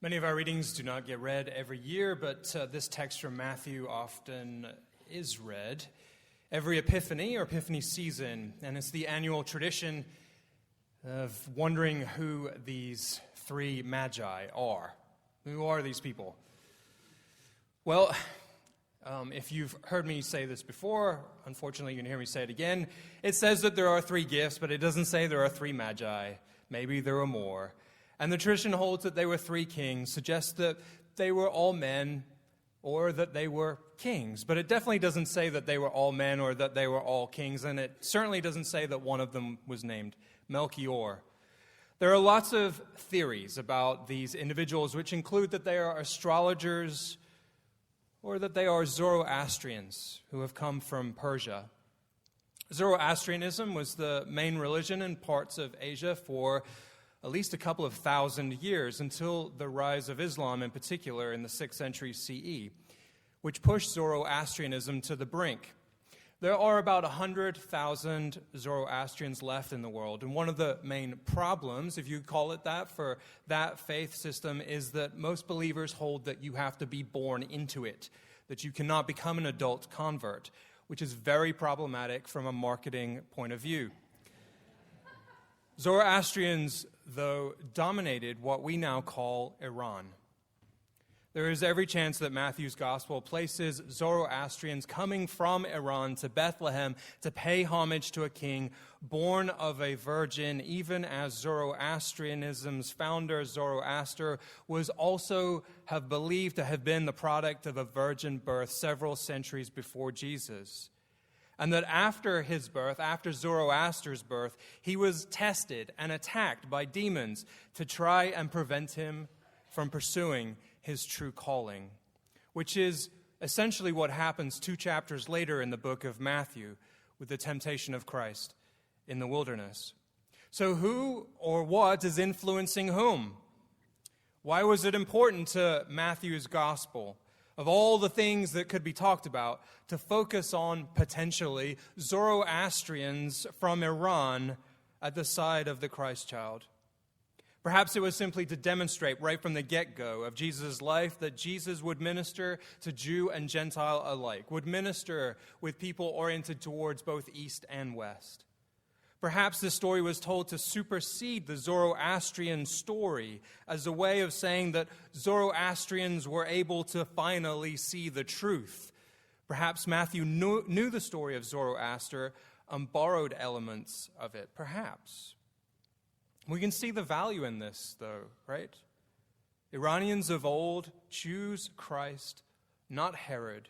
Many of our readings do not get read every year, but this text from Matthew often is read every Epiphany or Epiphany season, and it's the annual tradition of wondering who these three magi are. Who are these people? Well, if you've heard me say this before, unfortunately you can hear me say it again. It says that there are three gifts, but it doesn't say there are three magi. Maybe there are more. And the tradition holds that they were three kings, suggests that they were all men or that they were kings. But it definitely doesn't say that they were all men or that they were all kings, and it certainly doesn't say that one of them was named Melchior. There are lots of theories about these individuals, which include that they are astrologers or that they are Zoroastrians who have come from Persia. Zoroastrianism was the main religion in parts of Asia for at least a couple of thousand years, until the rise of Islam in particular in the 6th century CE, which pushed Zoroastrianism to the brink. There are about 100,000 Zoroastrians left in the world, and one of the main problems, if you call it that, for that faith system is that most believers hold that you have to be born into it, that you cannot become an adult convert, which is very problematic from a marketing point of view. Zoroastrians, though, dominated what we now call Iran. There is every chance that Matthew's gospel places Zoroastrians coming from Iran to Bethlehem to pay homage to a king born of a virgin, even as Zoroastrianism's founder, Zoroaster, was also believed to have been the product of a virgin birth several centuries before Jesus. And that after his birth, after Zoroaster's birth, he was tested and attacked by demons to try and prevent him from pursuing his true calling, which is essentially what happens 2 chapters later in the book of Matthew with the temptation of Christ in the wilderness. So who or what is influencing whom? Why was it important to Matthew's gospel, of all the things that could be talked about, to focus on potentially Zoroastrians from Iran at the side of the Christ child? Perhaps it was simply to demonstrate right from the get-go of Jesus' life that Jesus would minister to Jew and Gentile alike, would minister with people oriented towards both East and West. Perhaps this story was told to supersede the Zoroastrian story as a way of saying that Zoroastrians were able to finally see the truth. Perhaps Matthew knew the story of Zoroaster and borrowed elements of it. Perhaps. We can see the value in this, though, right? Iranians of old choose Christ, not Herod.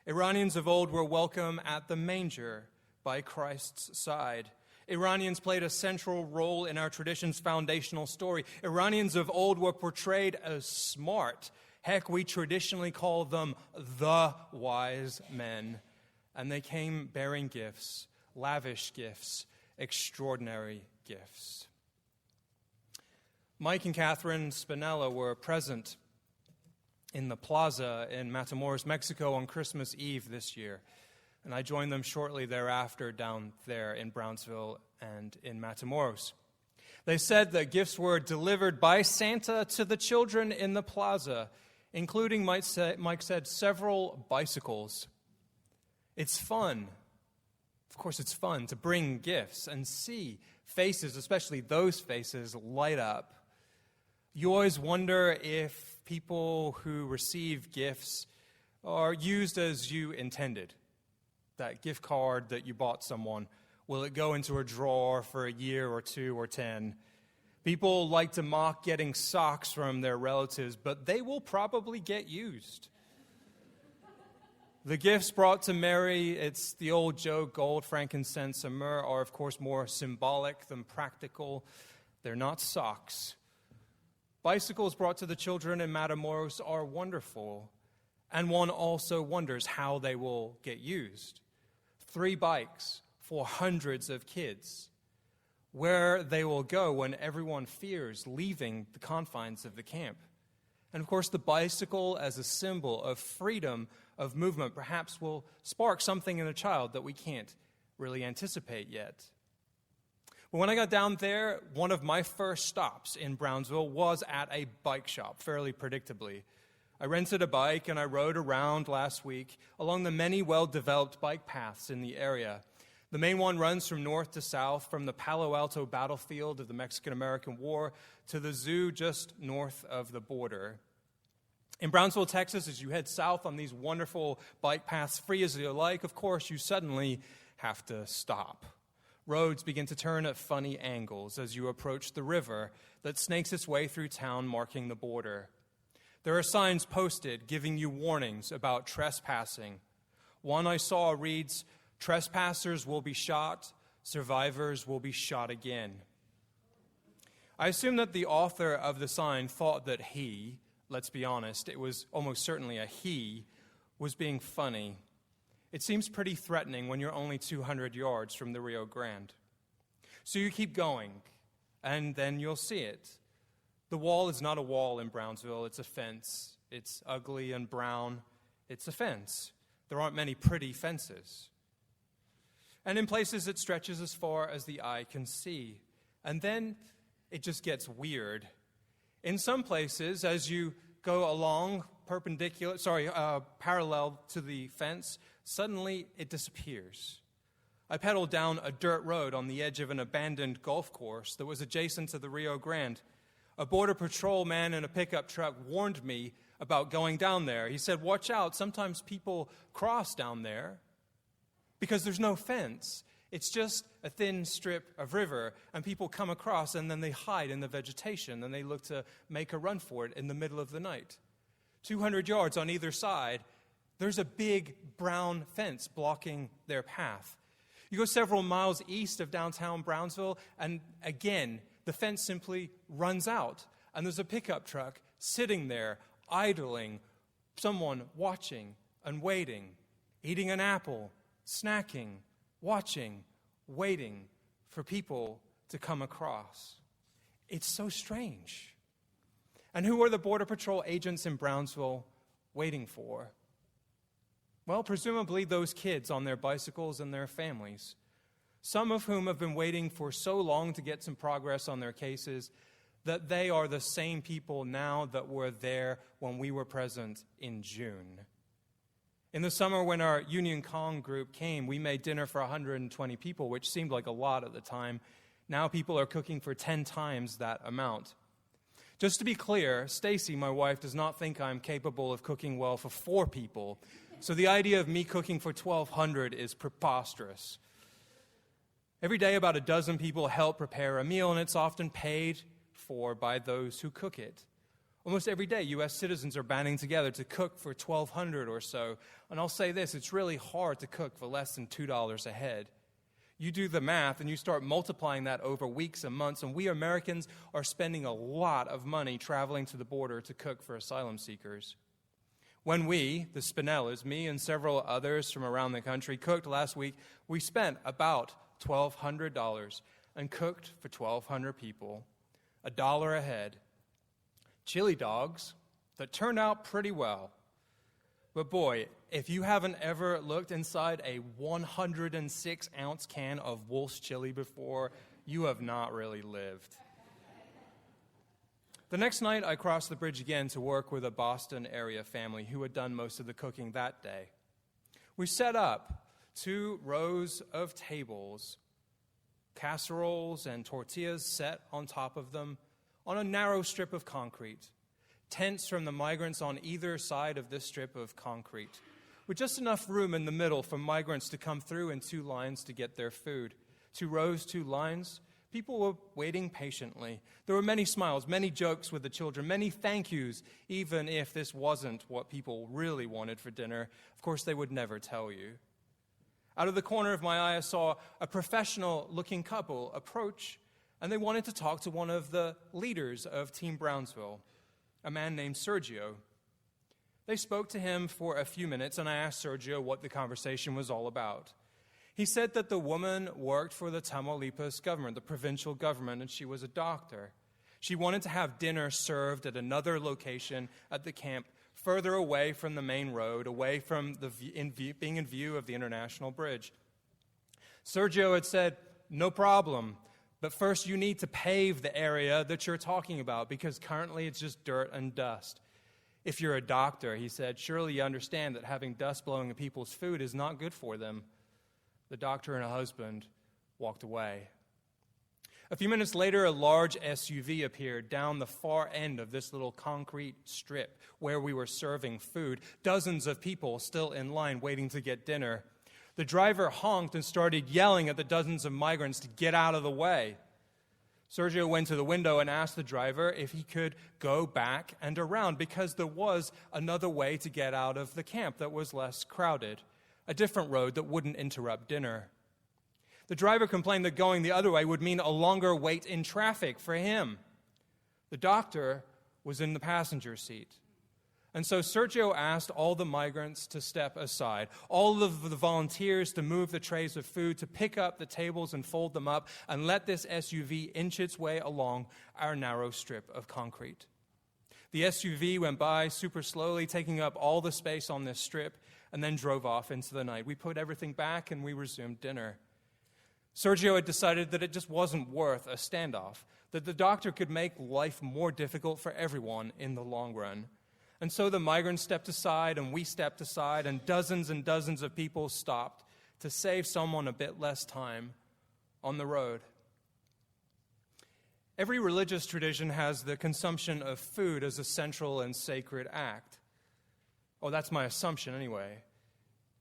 Iranians of old were welcome at the manger by Christ's side. Iranians played a central role in our tradition's foundational story. Iranians of old were portrayed as smart. Heck, we traditionally call them the wise men. And they came bearing gifts, lavish gifts, extraordinary gifts. Mike and Catherine Spinella were present in the plaza in Matamoros, Mexico on Christmas Eve this year. And I joined them shortly thereafter down there in Brownsville and in Matamoros. They said that gifts were delivered by Santa to the children in the plaza, including, Mike said, several bicycles. It's fun. Of course, it's fun to bring gifts and see faces, especially those faces, light up. You always wonder if people who receive gifts are used as you intended. That gift card that you bought someone, will it go into a drawer for a year or 2 or 10? People like to mock getting socks from their relatives, but they will probably get used. The gifts brought to Mary, it's the old joke, gold, frankincense, and myrrh are of course more symbolic than practical. They're not socks. Bicycles brought to the children in Matamoros are wonderful, and one also wonders how they will get used. 3 bikes for hundreds of kids. Where they will go when everyone fears leaving the confines of the camp. And of course, the bicycle as a symbol of freedom of movement perhaps will spark something in a child that we can't really anticipate yet. But when I got down there, one of my first stops in Brownsville was at a bike shop, fairly predictably. I rented a bike and I rode around last week along the many well-developed bike paths in the area. The main one runs from north to south, from the Palo Alto battlefield of the Mexican-American War to the zoo just north of the border. In Brownsville, Texas, as you head south on these wonderful bike paths, free as you like, of course, you suddenly have to stop. Roads begin to turn at funny angles as you approach the river that snakes its way through town, marking the border. There are signs posted giving you warnings about trespassing. One I saw reads, "Trespassers will be shot, survivors will be shot again." I assume that the author of the sign thought that he, let's be honest, it was almost certainly a he, was being funny. It seems pretty threatening when you're only 200 yards from the Rio Grande. So you keep going, and then you'll see it. The wall is not a wall in Brownsville, it's a fence. It's ugly and brown. It's a fence. There aren't many pretty fences. And in places it stretches as far as the eye can see. And then it just gets weird. In some places, as you go along parallel to the fence, suddenly it disappears. I pedaled down a dirt road on the edge of an abandoned golf course that was adjacent to the Rio Grande. A border patrol man in a pickup truck warned me about going down there. He said, "Watch out, sometimes people cross down there." Because there's no fence. It's just a thin strip of river, and people come across and then they hide in the vegetation and they look to make a run for it in the middle of the night. 200 yards on either side, there's a big brown fence blocking their path. You go several miles east of downtown Brownsville, and again, the fence simply runs out, and there's a pickup truck sitting there, idling, someone watching and waiting, eating an apple, snacking, watching, waiting for people to come across. It's so strange. And who are the Border Patrol agents in Brownsville waiting for? Well, presumably those kids on their bicycles and their families, some of whom have been waiting for so long to get some progress on their cases that they are the same people now that were there when we were present in June. In the summer, when our Union Kong group came, we made dinner for 120 people, which seemed like a lot at the time. Now people are cooking for 10 times that amount. Just to be clear, Stacy, my wife, does not think I'm capable of cooking well for 4 people. So the idea of me cooking for 1,200 is preposterous. Every day, about a dozen people help prepare a meal, and it's often paid for by those who cook it. Almost every day, U.S. citizens are banding together to cook for 1,200 or so. And I'll say this, it's really hard to cook for less than $2 a head. You do the math, and you start multiplying that over weeks and months, and we Americans are spending a lot of money traveling to the border to cook for asylum seekers. When we, the Spinellas, me and several others from around the country, cooked last week, we spent about $1,200 and cooked for 1,200 people, $1 a head. Chili dogs that turned out pretty well. But boy, if you haven't ever looked inside a 106-ounce can of Wolf's chili before, you have not really lived. The next night, I crossed the bridge again to work with a Boston area family who had done most of the cooking that day. We set up 2 rows of tables, casseroles and tortillas set on top of them, on a narrow strip of concrete, tents from the migrants on either side of this strip of concrete, with just enough room in the middle for migrants to come through in 2 lines to get their food. 2 rows, 2 lines. People were waiting patiently. There were many smiles, many jokes with the children, many thank yous, even if this wasn't what people really wanted for dinner. Of course, they would never tell you. Out of the corner of my eye, I saw a professional-looking couple approach, and they wanted to talk to one of the leaders of Team Brownsville, a man named Sergio. They spoke to him for a few minutes, and I asked Sergio what the conversation was all about. He said that the woman worked for the Tamaulipas government, the provincial government, and she was a doctor. She wanted to have dinner served at another location at the camp, further away from the main road, away from being in view of the International Bridge. Sergio had said, "No problem, But first, you need to pave the area that you're talking about, because currently it's just dirt and dust. If you're a doctor, he said, surely you understand that having dust blowing at people's food is not good for them. The doctor and her husband walked away. A few minutes later, a large SUV appeared down the far end of this little concrete strip where we were serving food. Dozens of people still in line waiting to get dinner. The driver honked and started yelling at the dozens of migrants to get out of the way. Sergio went to the window and asked the driver if he could go back and around, because there was another way to get out of the camp that was less crowded, a different road that wouldn't interrupt dinner. The driver complained that going the other way would mean a longer wait in traffic for him. The doctor was in the passenger seat. And so Sergio asked all the migrants to step aside, all of the volunteers to move the trays of food, to pick up the tables and fold them up, and let this SUV inch its way along our narrow strip of concrete. The SUV went by super slowly, taking up all the space on this strip, and then drove off into the night. We put everything back and we resumed dinner. Sergio had decided that it just wasn't worth a standoff, that the doctor could make life more difficult for everyone in the long run. And so the migrants stepped aside and we stepped aside, and dozens of people stopped to save someone a bit less time on the road. Every religious tradition has the consumption of food as a central and sacred act. Oh, that's my assumption anyway.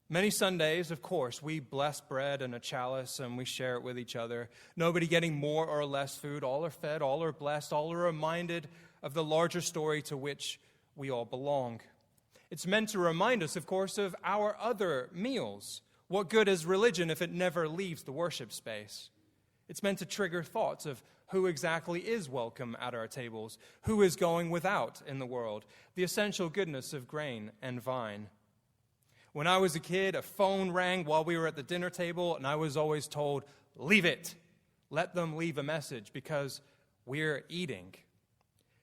Many Sundays, of course, we bless bread and a chalice and we share it with each other. Nobody getting more or less food. All are fed, all are blessed, all are reminded of the larger story to which we all belong. It's meant to remind us, of course, of our other meals. What good is religion if it never leaves the worship space? It's meant to trigger thoughts of who exactly is welcome at our tables, who is going without in the world, the essential goodness of grain and vine. When I was a kid, a phone rang while we were at the dinner table, and I was always told, leave it. Let them leave a message because we're eating.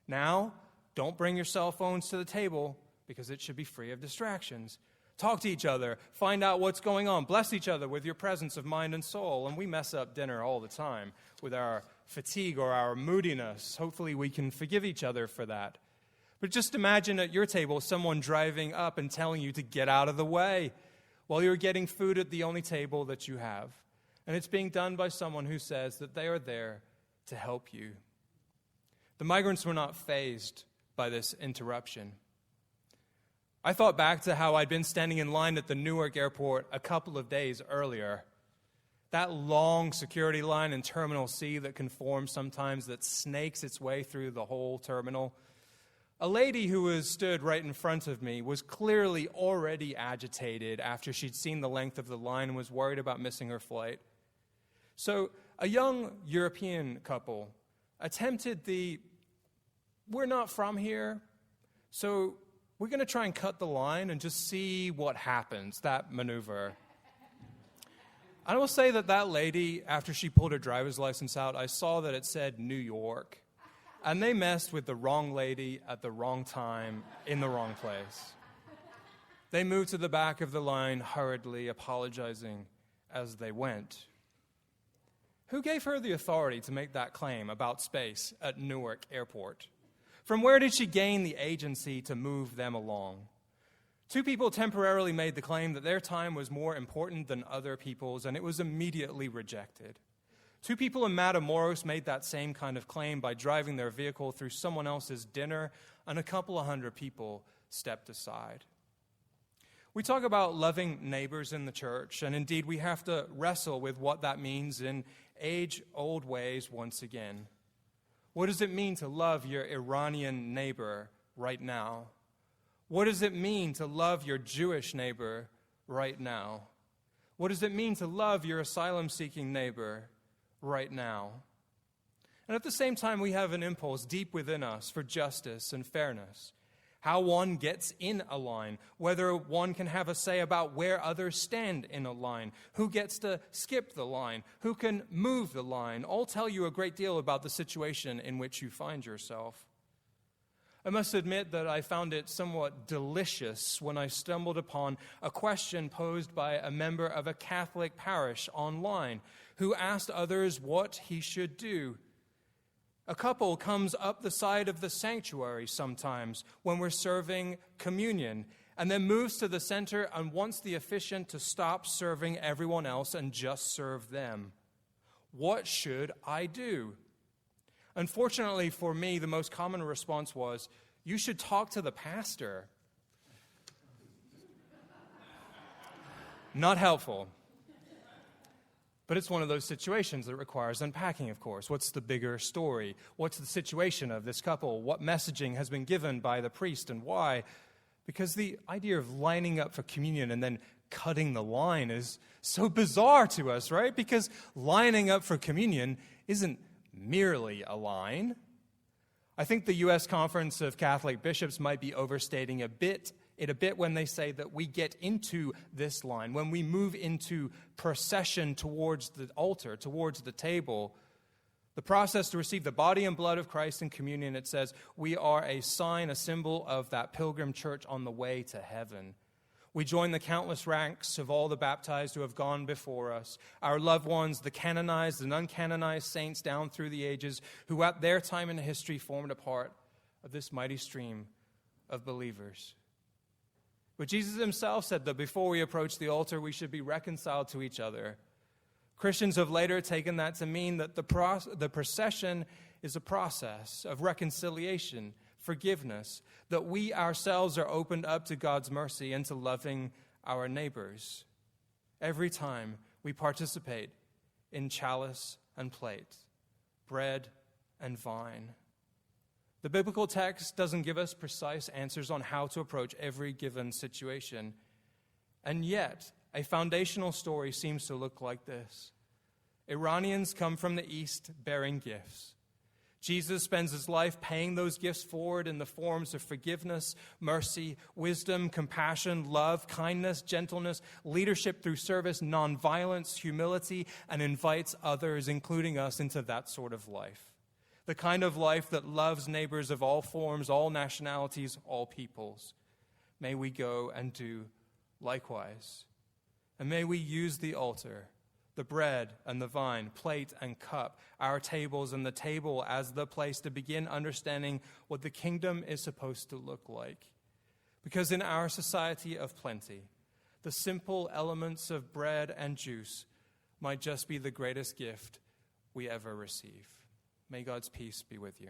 Now, don't bring your cell phones to the table because it should be free of distractions. Talk to each other. Find out what's going on. Bless each other with your presence of mind and soul. And we mess up dinner all the time with our fatigue or our moodiness. Hopefully we can forgive each other for that. But just imagine at your table someone driving up and telling you to get out of the way while you're getting food at the only table that you have. And it's being done by someone who says that they are there to help you. The migrants were not fazed by this interruption. I thought back to how I'd been standing in line at the Newark airport a couple of days earlier. That long security line in Terminal C that can form sometimes, that snakes its way through the whole terminal. A lady who was stood right in front of me was clearly already agitated after she'd seen the length of the line and was worried about missing her flight. So a young European couple attempted the we're not from here, so we're going to try and cut the line and just see what happens, that maneuver. I will say that lady, after she pulled her driver's license out, I saw that it said New York, and they messed with the wrong lady at the wrong time in the wrong place. They moved to the back of the line hurriedly, apologizing as they went. Who gave her the authority to make that claim about space at Newark Airport? From where did she gain the agency to move them along? Two people temporarily made the claim that their time was more important than other people's, and it was immediately rejected. Two people in Matamoros made that same kind of claim by driving their vehicle through someone else's dinner, and a couple of hundred people stepped aside. We talk about loving neighbors in the church, and indeed we have to wrestle with what that means in age-old ways once again. What does it mean to love your Iranian neighbor right now? What does it mean to love your Jewish neighbor right now? What does it mean to love your asylum-seeking neighbor right now? And at the same time, we have an impulse deep within us for justice and fairness. How one gets in a line, whether one can have a say about where others stand in a line, who gets to skip the line, who can move the line, all tell you a great deal about the situation in which you find yourself. I must admit that I found it somewhat delicious when I stumbled upon a question posed by a member of a Catholic parish online who asked others what he should do. A couple comes up the side of the sanctuary sometimes when we're serving communion and then moves to the center and wants the officiant to stop serving everyone else and just serve them. What should I do? Unfortunately for me, the most common response was, you should talk to the pastor. Not helpful. But it's one of those situations that requires unpacking, of course. What's the bigger story? What's the situation of this couple? What messaging has been given by the priest and why? Because the idea of lining up for communion and then cutting the line is so bizarre to us, right? Because lining up for communion isn't merely a line. I think the U.S. Conference of Catholic Bishops might be overstating it a bit when they say that we get into this line, when we move into procession towards the altar, towards the table. The process to receive the body and blood of Christ in communion, it says, we are a sign, a symbol of that pilgrim church on the way to heaven. We join the countless ranks of all the baptized who have gone before us, our loved ones, the canonized and uncanonized saints down through the ages, who at their time in history formed a part of this mighty stream of believers. But Jesus himself said that before we approach the altar, we should be reconciled to each other. Christians have later taken that to mean that the procession is a process of reconciliation, forgiveness, that we ourselves are opened up to God's mercy and to loving our neighbors. Every time we participate in chalice and plate, bread and vine. The biblical text doesn't give us precise answers on how to approach every given situation. And yet, a foundational story seems to look like this. Iranians come from the east bearing gifts. Jesus spends his life paying those gifts forward in the forms of forgiveness, mercy, wisdom, compassion, love, kindness, gentleness, leadership through service, nonviolence, humility, and invites others, including us, into that sort of life. The kind of life that loves neighbors of all forms, all nationalities, all peoples. May we go and do likewise. And may we use the altar, the bread and the vine, plate and cup, our tables and the table as the place to begin understanding what the kingdom is supposed to look like. Because in our society of plenty, the simple elements of bread and juice might just be the greatest gift we ever receive. May God's peace be with you.